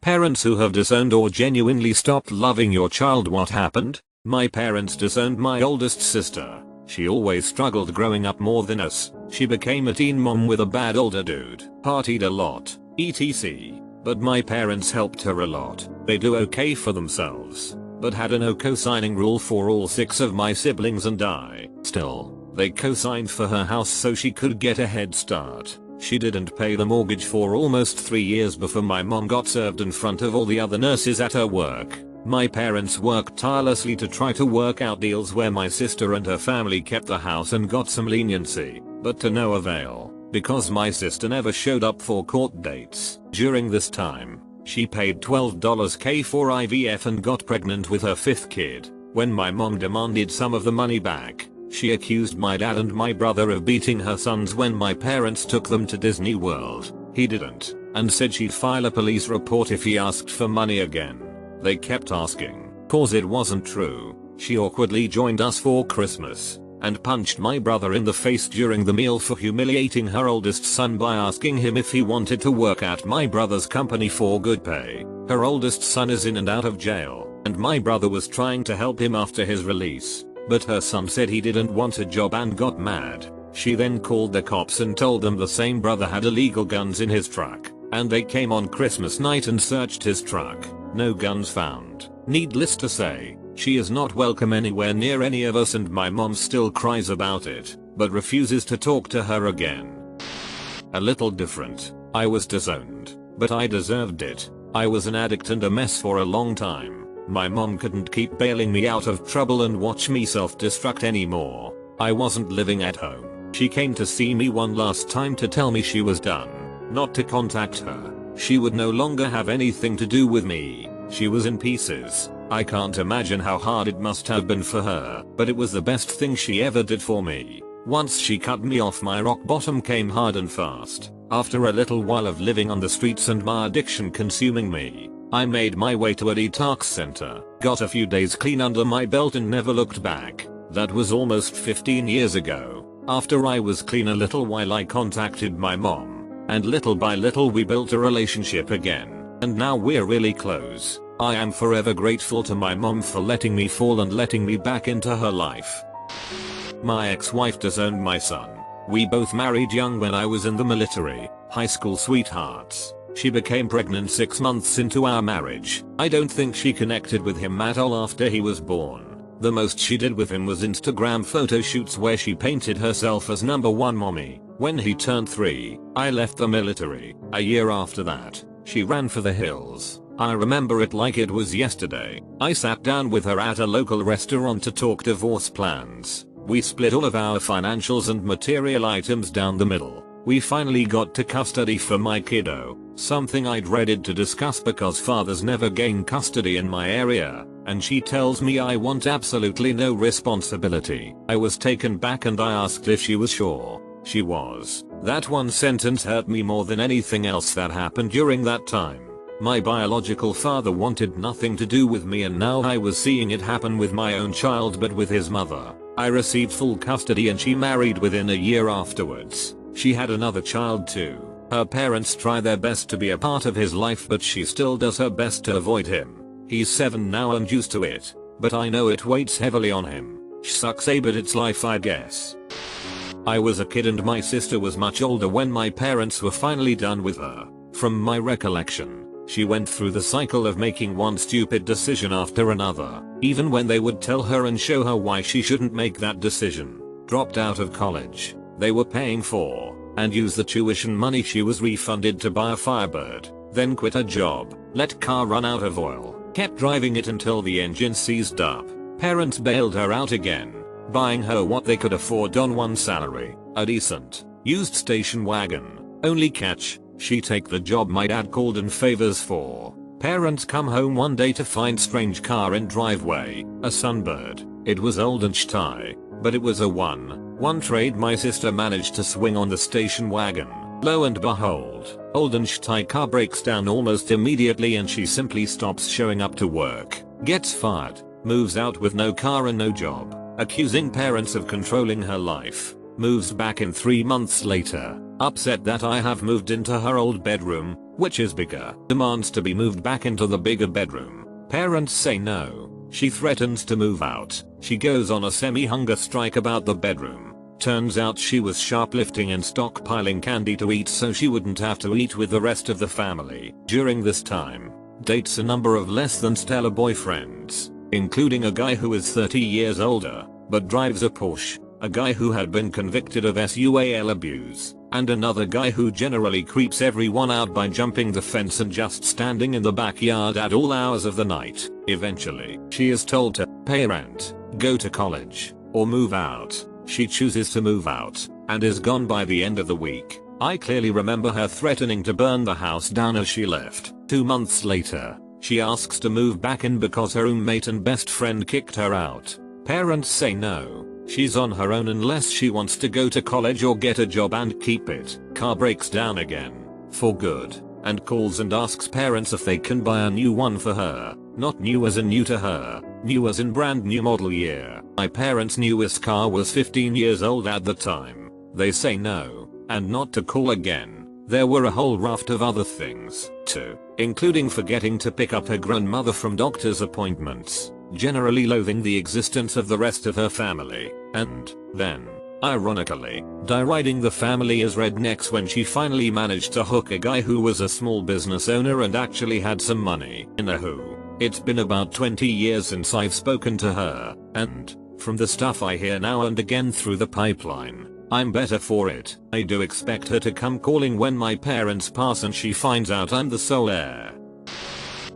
Parents who have disowned or genuinely stopped loving your child. What happened? My parents disowned my oldest sister. She always struggled growing up more than us. She became a teen mom with a bad older dude, partied a lot, etc. But my parents helped her a lot. They do okay for themselves, but had a no co-signing rule for all 6 of my siblings and I. Still, they co-signed for her house so she could get a head start. She didn't pay the mortgage for almost 3 years before my mom got served in front of all the other nurses at her work. My parents worked tirelessly to try to work out deals where my sister and her family kept the house and got some leniency, but to no avail, because my sister never showed up for court dates. During this time, she paid $12K for IVF and got pregnant with her 5th kid. When my mom demanded some of the money back, she accused my dad and my brother of beating her sons when my parents took them to Disney World. He didn't, and said she'd file a police report if he asked for money again. They kept asking, cause it wasn't true. She awkwardly joined us for Christmas, and punched my brother in the face during the meal for humiliating her oldest son by asking him if he wanted to work at my brother's company for good pay. Her oldest son is in and out of jail, and my brother was trying to help him after his release. But her son said he didn't want a job and got mad. She then called the cops and told them the same brother had illegal guns in his truck, and they came on Christmas night and searched his truck. No guns found. Needless to say, she is not welcome anywhere near any of us, and my mom still cries about it, but refuses to talk to her again. A little different. I was disowned, but I deserved it. I was an addict and a mess for a long time. My mom couldn't keep bailing me out of trouble and watch me self-destruct anymore. I wasn't living at home. She came to see me one last time to tell me she was done, not to contact her. She would no longer have anything to do with me. She was in pieces. I can't imagine how hard it must have been for her, but it was the best thing she ever did for me. Once she cut me off, my rock bottom came hard and fast. After a little while of living on the streets and my addiction consuming me, I made my way to a detox center, got a few days clean under my belt and never looked back. That was almost 15 years ago. After I was clean a little while, I contacted my mom, and little by little we built a relationship again, and now we're really close. I am forever grateful to my mom for letting me fall and letting me back into her life. My ex-wife disowned my son. We both married young when I was in the military, high school sweethearts. She became pregnant 6 months into our marriage. I don't think she connected with him at all after he was born. The most she did with him was Instagram photo shoots where she painted herself as #1 mommy. When he turned 3, I left the military. A year after that, she ran for the hills. I remember it like it was yesterday. I sat down with her at a local restaurant to talk divorce plans. We split all of our financials and material items down the middle. We finally got to custody for my kiddo, something I dreaded to discuss because fathers never gain custody in my area, and she tells me I want absolutely no responsibility. I was taken back and I asked if she was sure. She was. That one sentence hurt me more than anything else that happened during that time. My biological father wanted nothing to do with me, and now I was seeing it happen with my own child but with his mother. I received full custody and she married within a year afterwards. She had another child too. Her parents try their best to be a part of his life, but she still does her best to avoid him. He's 7 now and used to it, but I know it weighs heavily on him. Sucks, but it's life, I guess. I was a kid and my sister was much older when my parents were finally done with her. From my recollection, she went through the cycle of making one stupid decision after another, even when they would tell her and show her why she shouldn't make that decision. Dropped out of college they were paying for, and used the tuition money she was refunded to buy a Firebird, then quit her job, let car run out of oil, kept driving it until the engine seized up. Parents bailed her out again, buying her what they could afford on one salary, a decent, used station wagon. Only catch, she take the job my dad called in favors for. Parents come home one day to find strange car in driveway, a Sunbird. It was old and shy, but it was a one trade my sister managed to swing on the station wagon. Lo and behold, old and shy car breaks down almost immediately and she simply stops showing up to work, gets fired, moves out with no car and no job, accusing parents of controlling her life. Moves back in 3 months later, upset that I have moved into her old bedroom, which is bigger. Demands to be moved back into the bigger bedroom. Parents say no. She threatens to move out. She goes on a semi-hunger strike about the bedroom. Turns out she was shoplifting and stockpiling candy to eat so she wouldn't have to eat with the rest of the family. During this time, dates a number of less than stellar boyfriends, including a guy who is 30 years older, but drives a Porsche, a guy who had been convicted of SUAL abuse, and another guy who generally creeps everyone out by jumping the fence and just standing in the backyard at all hours of the night. Eventually, she is told to pay rent, go to college, or move out. She chooses to move out, and is gone by the end of the week. I clearly remember her threatening to burn the house down as she left. 2 months later, she asks to move back in because her roommate and best friend kicked her out. Parents say no. She's on her own unless she wants to go to college or get a job and keep it. Car breaks down again, for good, and calls and asks parents if they can buy a new one for her. Not new as in new to her, new as in brand new model year. My parents' newest car was 15 years old at the time. They say no, and not to call again. There were a whole raft of other things, too, including forgetting to pick up her grown mother from doctor's appointments, generally loathing the existence of the rest of her family, and then, ironically, deriding the family as rednecks when she finally managed to hook a guy who was a small business owner and actually had some money. In a who. It's been about 20 years since I've spoken to her, and, from the stuff I hear now and again through the pipeline, I'm better for it. I do expect her to come calling when my parents pass and she finds out I'm the sole heir.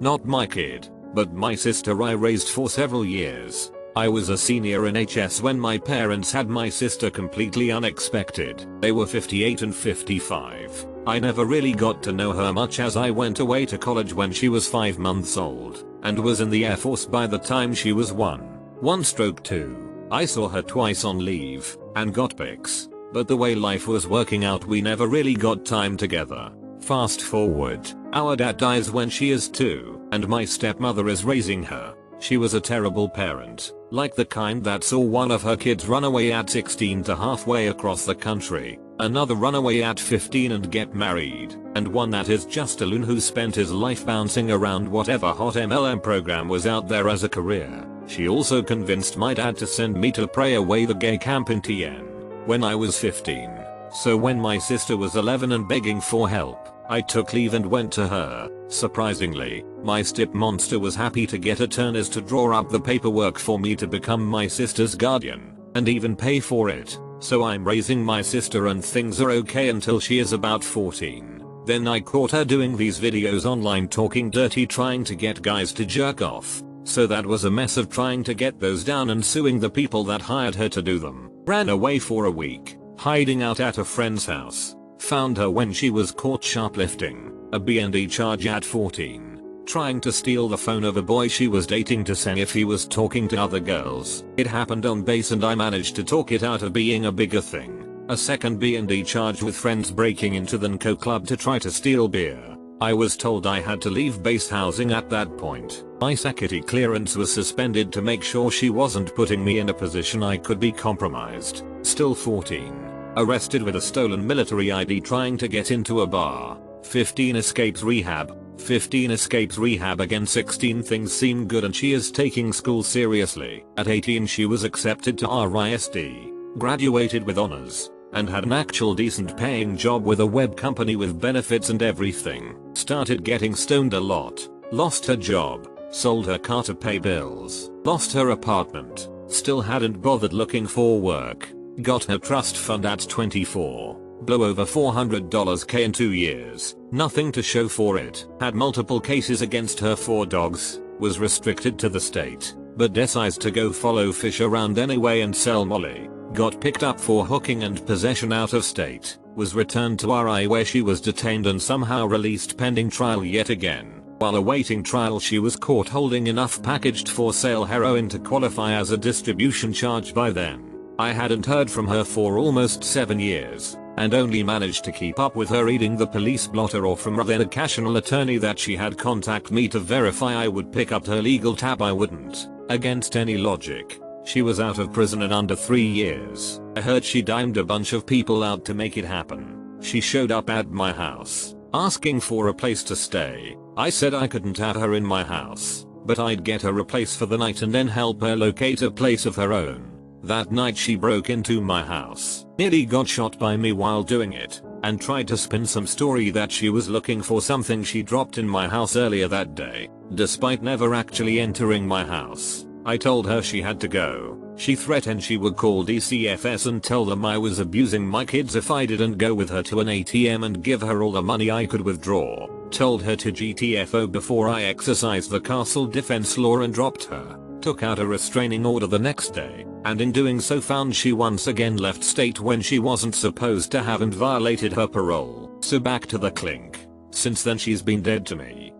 Not my kid, but my sister I raised for several years. I was a senior in HS when my parents had my sister completely unexpected. They were 58 and 55. I never really got to know her much as I went away to college when she was 5 months old, and was in the Air Force by the time she was 1/2. I saw her twice on leave, and got pics, but the way life was working out we never really got time together. Fast forward, our dad dies when she is 2, and my stepmother is raising her. She was a terrible parent, like the kind that saw one of her kids run away at 16 to halfway across the country, another run away at 15 and get married, and one that is just a loon who spent his life bouncing around whatever hot MLM program was out there as a career. She also convinced my dad to send me to pray away the gay camp in TN when I was 15. So when my sister was 11 and begging for help, I took leave and went to her. Surprisingly, my step monster was happy to get attorneys to draw up the paperwork for me to become my sister's guardian, and even pay for it. So I'm raising my sister and things are okay until she is about 14. Then I caught her doing these videos online talking dirty trying to get guys to jerk off. So that was a mess of trying to get those down and suing the people that hired her to do them. Ran away for a week, hiding out at a friend's house. Found her when she was caught shoplifting, a B&E charge at 14. Trying to steal the phone of a boy she was dating to say if he was talking to other girls. It happened on base and I managed to talk it out of being a bigger thing. A second B&E charge with friends breaking into the NCO club to try to steal beer. I was told I had to leave base housing at that point. My security clearance was suspended to make sure she wasn't putting me in a position I could be compromised. Still 14. Arrested with a stolen military ID trying to get into a bar. 15 escapes rehab. 15 escapes rehab again. 16 things seem good and she is taking school seriously. At 18 she was accepted to RISD. Graduated with honors. And had an actual decent paying job with a web company with benefits and everything. Started getting stoned a lot. Lost her job. Sold her car to pay bills. Lost her apartment. Still hadn't bothered looking for work. Got her trust fund at 24. Blew over $400k in 2 years. Nothing to show for it. Had multiple cases against her 4 dogs. Was restricted to the state. But decides to go follow fish around anyway and sell molly. Got picked up for hooking and possession out of state. Was returned to RI where she was detained and somehow released pending trial yet again. While awaiting trial she was caught holding enough packaged for sale heroin to qualify as a distribution charge by then. I hadn't heard from her for almost 7 years, and only managed to keep up with her reading the police blotter or from then occasional attorney that she had contact me to verify I would pick up her legal tab. I wouldn't, against any logic. She was out of prison in under 3 years. I heard she dimed a bunch of people out to make it happen. She showed up at my house, asking for a place to stay. I said I couldn't have her in my house, but I'd get her a place for the night and then help her locate a place of her own. That night she broke into my house, nearly got shot by me while doing it, and tried to spin some story that she was looking for something she dropped in my house earlier that day, despite never actually entering my house. I told her she had to go. She threatened she would call DCFS and tell them I was abusing my kids if I didn't go with her to an ATM and give her all the money I could withdraw. Told her to GTFO before I exercised the castle defense law and dropped her. Took out a restraining order the next day, and in doing so found she once again left state when she wasn't supposed to have and violated her parole. So back to the clink. Since then she's been dead to me.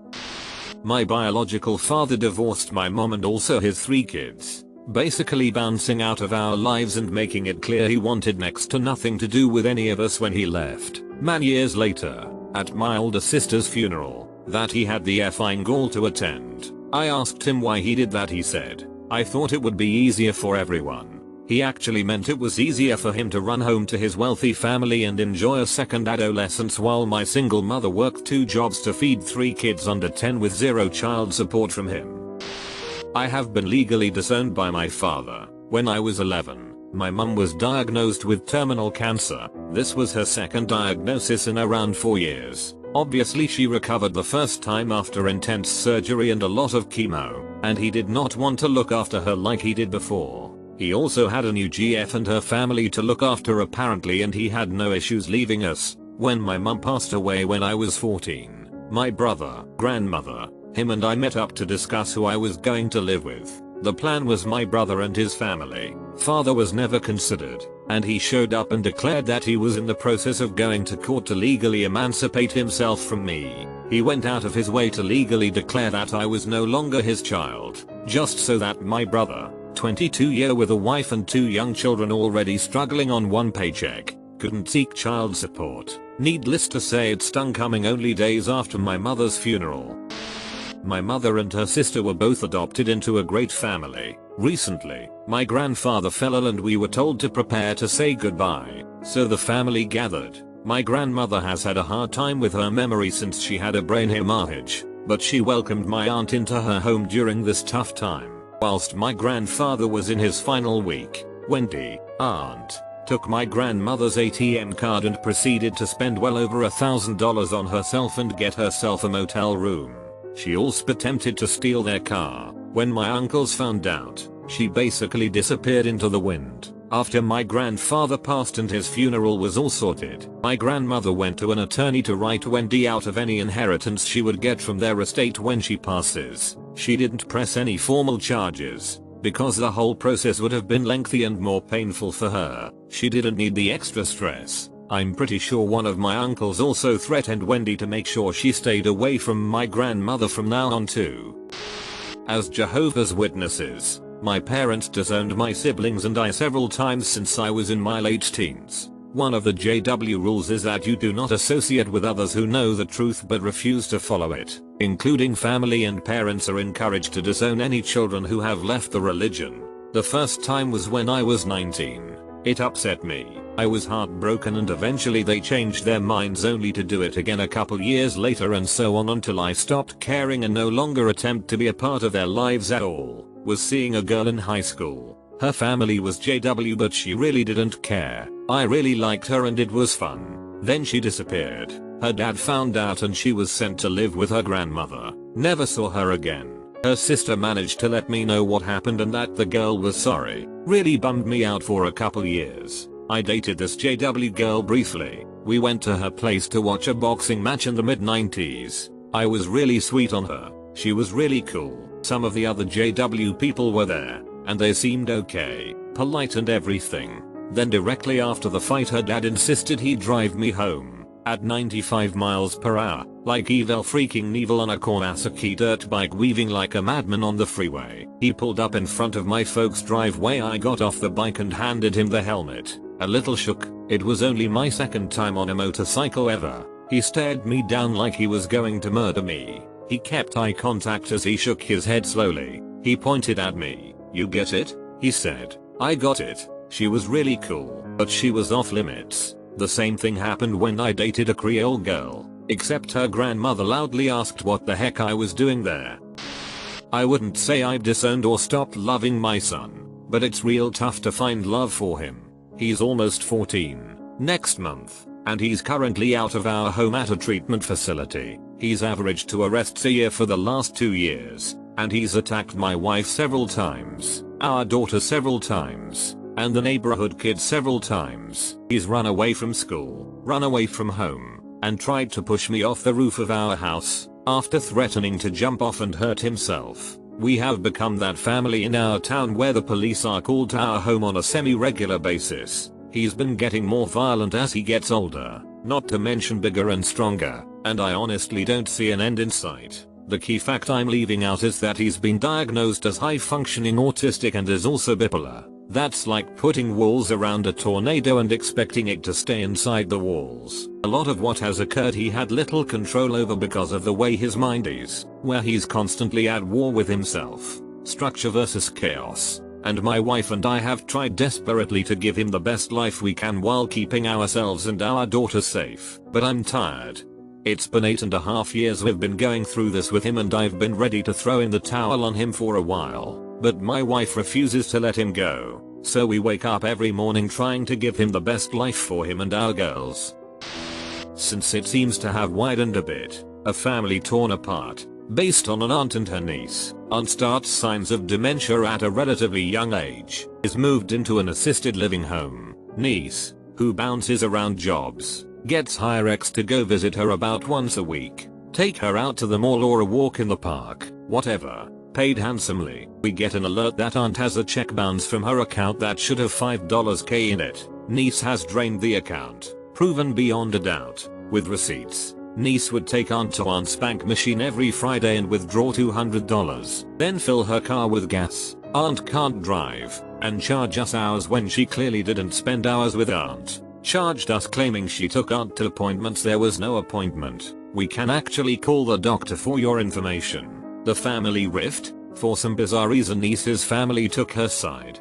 My biological father divorced my mom and also his 3 kids, basically bouncing out of our lives and making it clear he wanted next to nothing to do with any of us when he left. Man, years later, at my older sister's funeral, that he had the effing gall to attend, I asked him why he did that. He said, "I thought it would be easier for everyone." He actually meant it was easier for him to run home to his wealthy family and enjoy a second adolescence while my single mother worked 2 jobs to feed 3 kids under 10 with 0 child support from him. I have been legally disowned by my father. When I was 11, my mum was diagnosed with terminal cancer. This was her second diagnosis in around 4 years. Obviously she recovered the first time after intense surgery and a lot of chemo, and he did not want to look after her like he did before. He also had a new GF and her family to look after apparently, and he had no issues leaving us. When my mum passed away when I was 14, my brother, grandmother, him and I met up to discuss who I was going to live with. The plan was my brother and his family. Father was never considered, and he showed up and declared that he was in the process of going to court to legally emancipate himself from me. He went out of his way to legally declare that I was no longer his child, just so that my brother, 22-year with a wife and 2 young children already struggling on 1 paycheck, couldn't seek child support. Needless to say, it stung coming only days after my mother's funeral. My mother and her sister were both adopted into a great family. Recently, my grandfather fell ill and we were told to prepare to say goodbye, so the family gathered. My grandmother has had a hard time with her memory since she had a brain hemorrhage, but she welcomed my aunt into her home during this tough time. Whilst my grandfather was in his final week, Wendy, aunt, took my grandmother's ATM card and proceeded to spend well over $1,000 on herself and get herself a motel room. She also attempted to steal their car. When my uncles found out, she basically disappeared into the wind. After my grandfather passed and his funeral was all sorted, my grandmother went to an attorney to write Wendy out of any inheritance she would get from their estate when she passes. She didn't press any formal charges, because the whole process would have been lengthy and more painful for her. She didn't need the extra stress. I'm pretty sure one of my uncles also threatened Wendy to make sure she stayed away from my grandmother from now on too. As Jehovah's Witnesses, my parents disowned my siblings and I several times since I was in my late teens. One of the JW rules is that you do not associate with others who know the truth but refuse to follow it. Including family and parents are encouraged to disown any children who have left the religion. The first time was when I was 19. It upset me. I was heartbroken and eventually they changed their minds only to do it again a couple years later and so on until I stopped caring and no longer attempt to be a part of their lives at all. Was seeing a girl in high school. Her family was JW but she really didn't care. I really liked her and it was fun. Then she disappeared. Her dad found out and she was sent to live with her grandmother. Never saw her again. Her sister managed to let me know what happened and that the girl was sorry. Really bummed me out for a couple years. I dated this JW girl briefly. We went to her place to watch a boxing match in the mid-90s. I was really sweet on her. She was really cool. Some of the other JW people were there, and they seemed okay, polite and everything. Then directly after the fight her dad insisted he drive me home, at 95 miles per hour, like evil freaking Neville on a Kawasaki dirt bike weaving like a madman on the freeway. He pulled up in front of my folks' driveway. I got off the bike and handed him the helmet. A little shook. It was only my second time on a motorcycle ever. He stared me down like he was going to murder me. He kept eye contact as he shook his head slowly. He pointed at me. "You get it?" He said, I got it. She was really cool, but she was off limits. The same thing happened when I dated a Creole girl, except her grandmother loudly asked what the heck I was doing there. I wouldn't say I've disowned or stopped loving my son, but it's real tough to find love for him. He's almost 14 next month, and he's currently out of our home at a treatment facility. He's averaged 2 arrests a year for the last 2 years, and he's attacked my wife several times, our daughter several times, and the neighborhood kids several times. He's run away from school, run away from home, and tried to push me off the roof of our house, after threatening to jump off and hurt himself. We have become that family in our town where the police are called to our home on a semi-regular basis. He's been getting more violent as he gets older, not to mention bigger and stronger, and I honestly don't see an end in sight. The key fact I'm leaving out is that he's been diagnosed as high-functioning autistic and is also bipolar. That's like putting walls around a tornado and expecting it to stay inside the walls. A lot of what has occurred he had little control over because of the way his mind is, where he's constantly at war with himself. Structure versus chaos. And my wife and I have tried desperately to give him the best life we can while keeping ourselves and our daughter safe. But I'm tired. It's been 8.5 years we've been going through this with him, and I've been ready to throw in the towel on him for a while. But my wife refuses to let him go, so we wake up every morning trying to give him the best life for him and our girls. Since it seems to have widened a bit, a family torn apart, based on an aunt and her niece. Aunt starts signs of dementia at a relatively young age, is moved into an assisted living home. Niece, who bounces around jobs, gets hire ex to go visit her about once a week, take her out to the mall or a walk in the park, whatever. Paid handsomely. We get an alert that aunt has a check bounce from her account that should have $5K in it. Niece has drained the account, proven beyond a doubt, with receipts. Niece would take aunt to aunt's bank machine every Friday and withdraw $200, then fill her car with gas. Aunt can't drive, and charge us hours when she clearly didn't spend hours with aunt. Charged us claiming she took aunt to appointments. There was no appointment. We can actually call the doctor for your information. The family rift. For some bizarre reason niece's family took her side.